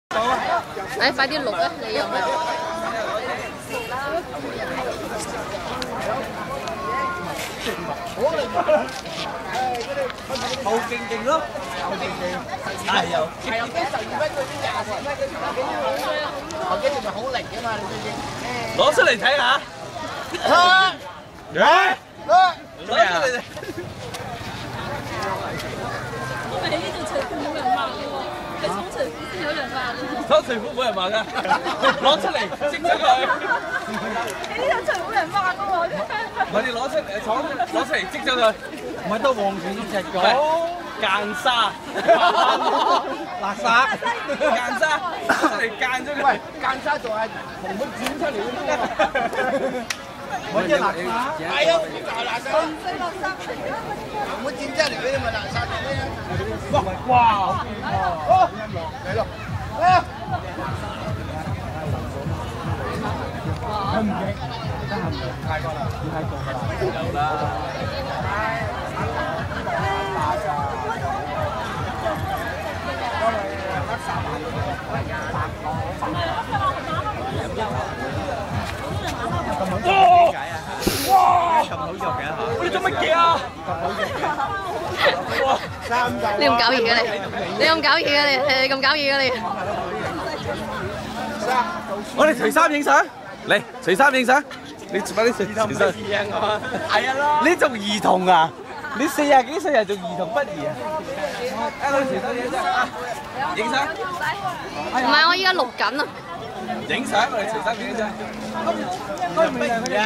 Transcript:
快啲錄啊！你又咪後勁勁咯，後勁勁，係有。係有機12蚊嗰啲20蚊嗰啲，後機仲咪好靈㗎嘛？你知唔知？攞出嚟睇下。攞出嚟。我哋呢度除褲冇人抹嘅喎，係沖除褲先有人抹嘅。攞除褲冇人抹㗎，攞出嚟積咗佢。你呢度除冇人抹嘅喎。我哋攞出嚟積咗佢。唔係都黃全都食咗。間沙，垃圾，間沙，出嚟間咗佢。喂，間沙仲係紅本剪出嚟嘅啫。我啲垃圾。係啊，垃圾。紅本剪出嚟嗰啲咪垃圾嚟嘅。哇！好，嚟咯，啊！唔勁，太過啦，太過啦，有啦。哇！咁好肉嘅嚇，你做乜嘢啊？哇！你咁搞嘢嘅你，你咁搞嘢嘅你，你咁搞嘢嘅你。我哋除衫影相，嚟除衫影相，你快啲除衫。係啊咯。你做兒童啊？你40幾歲人做兒童不宜啊？我哋除衫影相啊！影相。唔係，我依家錄緊啊。影相，我哋除衫影相。不宜啊！